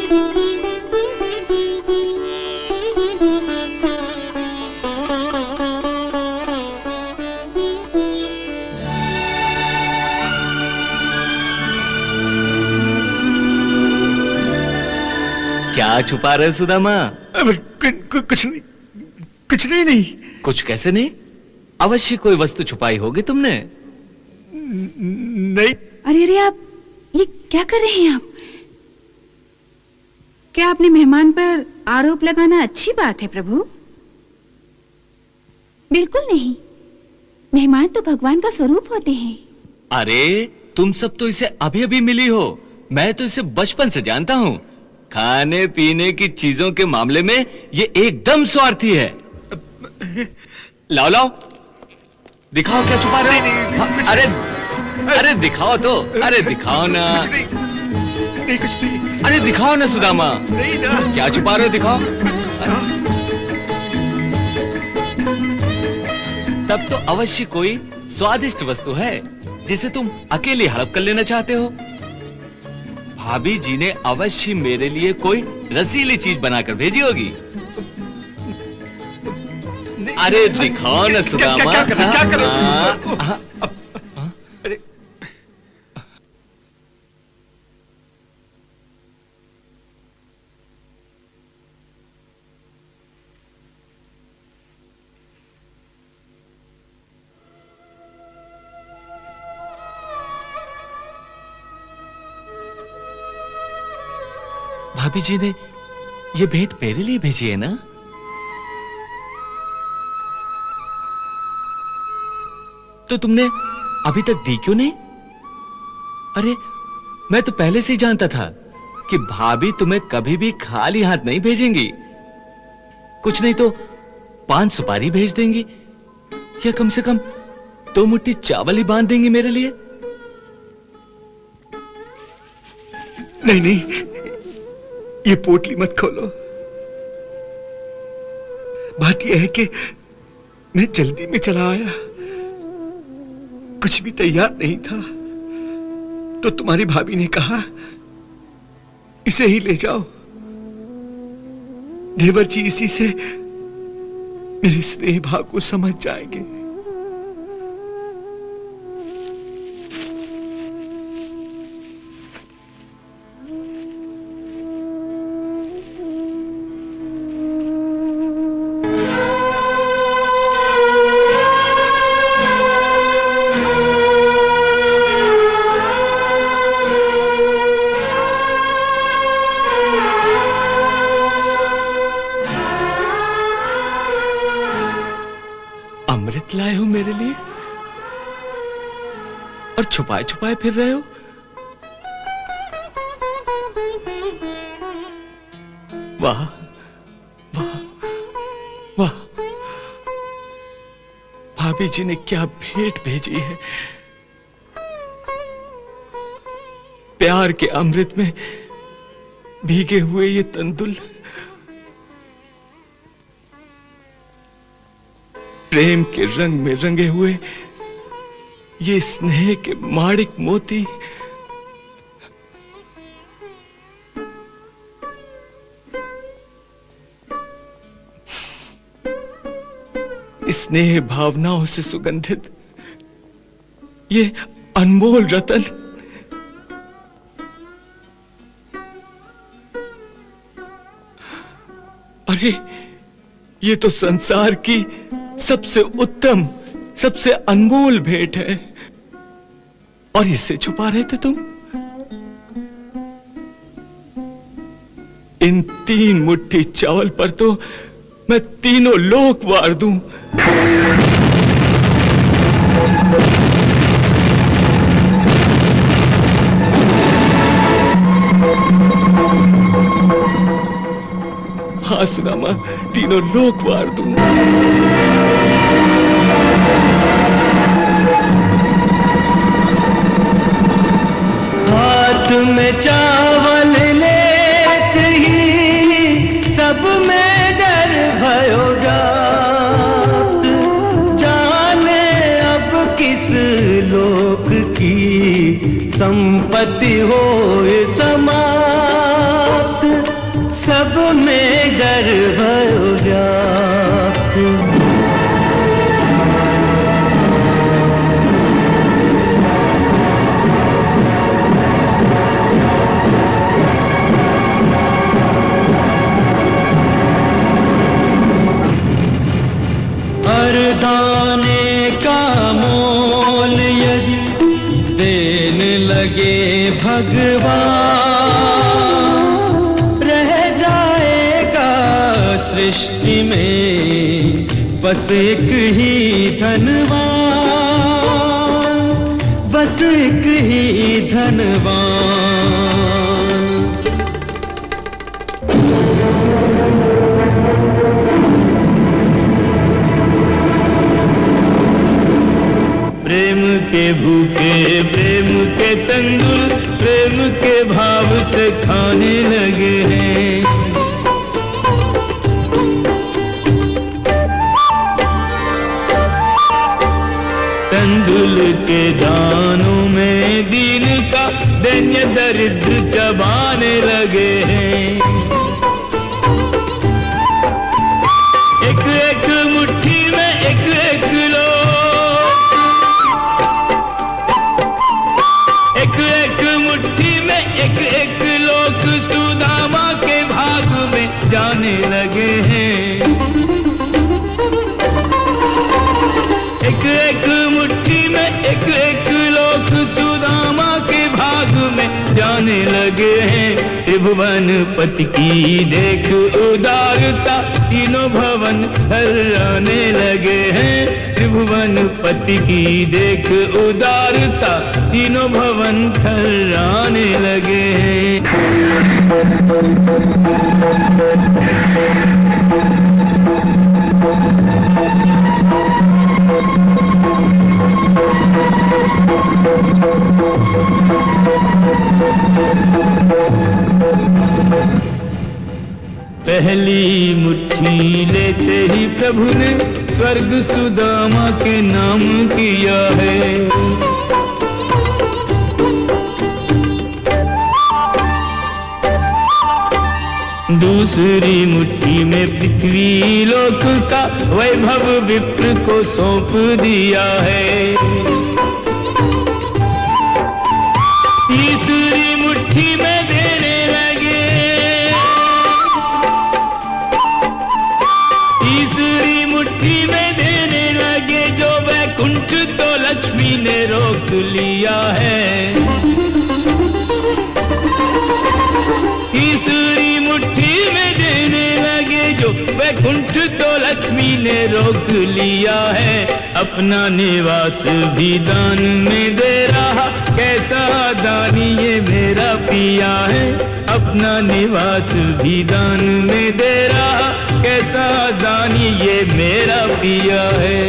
क्या छुपा रहे सुदामा? कुछ नहीं, कुछ नहीं। कुछ कैसे नहीं? अवश्य कोई वस्तु छुपाई होगी तुमने। नहीं। अरे अरे, आप ये क्या कर रहे हैं आप? क्या आपने मेहमान पर आरोप लगाना अच्छी बात है प्रभु? बिल्कुल नहीं, मेहमान तो भगवान का स्वरूप होते हैं। अरे तुम सब तो इसे अभी अभी मिली हो, मैं तो इसे बचपन से जानता हूँ। खाने पीने की चीजों के मामले में ये एकदम स्वार्थी है। लाओ लाओ, दिखाओ क्या छुपा रहे हो। अरे अरे दिखाओ तो, अरे दिखाओ ना। कुछ नहीं, कुछ नहीं। अरे दिखाओ ना सुदामा। नहीं ना। क्या छुपा रहे हो, दिखाओ। तब तो अवश्य कोई स्वादिष्ट वस्तु है जिसे तुम अकेले हड़प कर लेना चाहते हो। भाभी जी ने अवश्य मेरे लिए कोई रसीली चीज बनाकर भेजी होगी। अरे दिखाओ ना सुदामा। क्या कर रहे हो? अरे भाभी जी ने ये भेंट मेरे लिए भेजी है ना? तो तुमने अभी तक दी क्यों नहीं? अरे मैं तो पहले से ही जानता था कि भाभी तुम्हें कभी भी खाली हाथ नहीं भेजेंगी। कुछ नहीं तो 5 सुपारी भेज देंगी, या कम से कम 2 मुट्ठी चावल ही बांध देंगी मेरे लिए। नहीं नहीं, ये पोटली मत खोलो। बात यह है कि मैं जल्दी में चला आया, कुछ भी तैयार नहीं था, तो तुम्हारी भाभी ने कहा इसे ही ले जाओ। देवर जी इसी से मेरे स्नेह भाव को समझ जाएंगे। अमृत लाए हो मेरे लिए और छुपाए छुपाए फिर रहे हो। वाह वाह वाह, भाभी जी ने क्या भेंट भेजी है। प्यार के अमृत में भीगे हुए ये तंदुल, प्रेम के रंग में रंगे हुए ये स्नेह के माणिक मोती, स्नेह भावनाओं से सुगंधित ये अनमोल रतन, अरे ये तो संसार की सबसे उत्तम, सबसे अनमोल भेंट है, और इसे छुपा रहे थे तुम। इन 3 मुट्ठी चावल पर तो मैं तीनों लोक वार दूं। हाँ सुदामा, तीनों लोक वार दूं। हाथ में चावल लेते ही सब में डर भयो जात, जाने अब किस लोक की संपत्ति होए समाप्त। सब में गर्भ व्याप्त। हर दाने का मोल यदि देने लगे भगवान, रह जाएगा सृष्टि में बस एक ही धनवान, बस एक ही धनवान। प्रेम के भूखे प्रेम के तंदुल प्रेम के भाव से खाने लगे हैं। तंदुल के दानों में दीन का दैन्य दरिद्र चबाने लगे हैं। एक एक मुट्ठी में एक एक लोग, एक एक मुट्ठी में एक एक लोग सुदामा के भाग में जाने लगे हैं। एक एक मुट्ठी में एक एक लोग सुदामा के भाग में जाने लगे हैं। त्रिभुवन पति की देख उदारता तीनों भवन थर्राने लगे हैं। त्रिभुवन पति की देख उदारता तीनों भवन थर्राने लगे हैं। पहली मुट्ठी लेते ही प्रभु ने स्वर्ग सुदामा के नाम किया है। दूसरी मुट्ठी में पृथ्वी लोक का वैभव विप्र को सौंप दिया है। तीसरी मुट्ठी में देने लगे, तीसरी मुट्ठी में देने लगे जो वैकुंठ तो लक्ष्मी ने रोक लिया है। तीसरी मुट्ठी में देने लगे जो वैकुंठ तो लक्ष्मी ने रोक लिया है। अपना निवास भी दान में दे रहा, कैसा दानी ये मेरा पिया है। अपना निवास भी दान में दे रहा, कैसा दानी ये मेरा पिया है।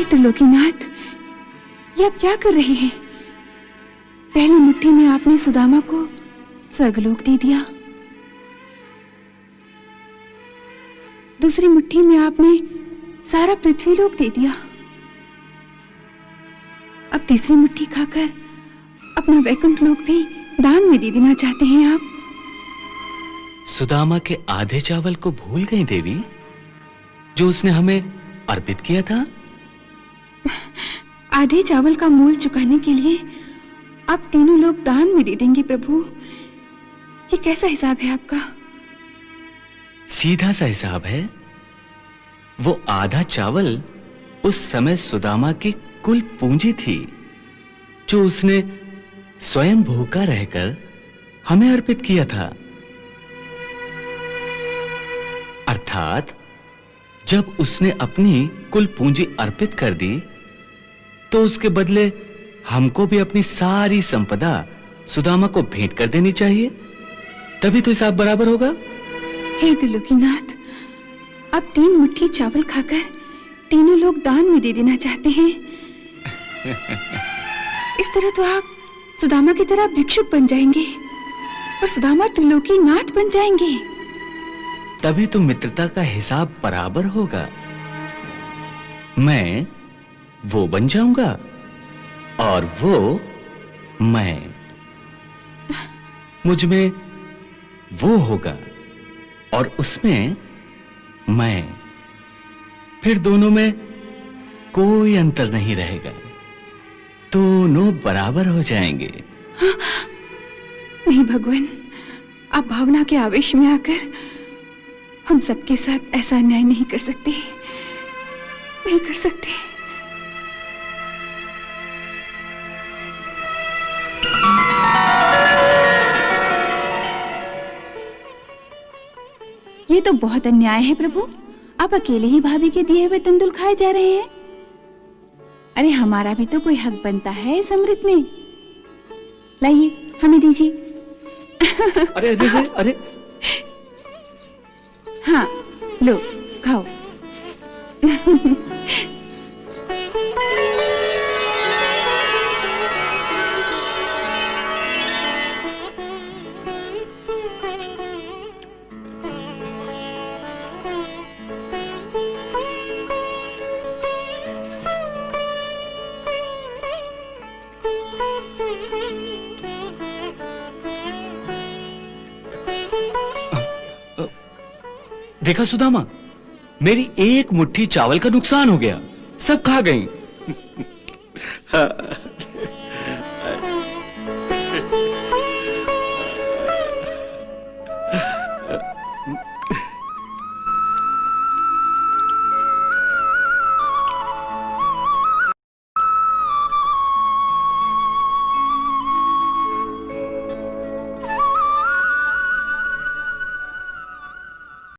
त्रिलोकीनाथ, ये आप क्या कर रहे हैं? पहली मुट्ठी में आपने सुदामा को स्वर्गलोक दे दिया, दूसरी मुट्ठी में आपने सारा पृथ्वीलोक दे दिया, अब तीसरी मुट्ठी खाकर अपना वैकुंठ लोक भी दान में दे देना चाहते हैं आप। सुदामा के आधे चावल को भूल गई देवी, जो उसने हमें अर्पित किया था? आधे चावल का मोल चुकाने के लिए आप तीनों लोग दान में दे देंगे प्रभु। ये कैसा हिसाब है आपका? सीधा सा हिसाब है। वो आधा चावल उस समय सुदामा की कुल पूंजी थी, जो उसने स्वयं भूखा रहकर हमें अर्पित किया था। अर्थात जब उसने अपनी कुल पूंजी अर्पित कर दी, तो उसके बदले हमको भी अपनी सारी संपदा सुदामा को भेंट कर देनी चाहिए, तभी तो हिसाब बराबर होगा। हे त्रिलोकीनाथ, अब 3 मुट्ठी चावल खाकर तीनों लोग दान में दे देना चाहते हैं। इस तरह तो आप सुदामा की तरह भिक्षुक बन जाएंगे और सुदामा त्रिलोकीनाथ बन जाएंगे। तभी तो मित्रता का हिसाब बराबर होगा। मैं वो बन जाऊंगा और वो मैं। मुझ में वो होगा और उसमें मैं। फिर दोनों में कोई अंतर नहीं रहेगा, दोनों बराबर हो जाएंगे। नहीं भगवान, आप भावना के आवेश में आकर हम सबके साथ ऐसा अन्याय नहीं कर सकते, नहीं कर सकते। ये तो बहुत अन्याय है प्रभु। आप अकेले ही भाभी के दिए हुए तंदुल खाए जा रहे हैं। अरे हमारा भी तो कोई हक बनता है इस अमृत में। लाइए, हमें दीजिए। अरे अरे अरे, अरे। हाँ, लो खाओ। देखा सुदामा, मेरी एक मुट्ठी चावल का नुकसान हो गया, सब खा गई। हाँ,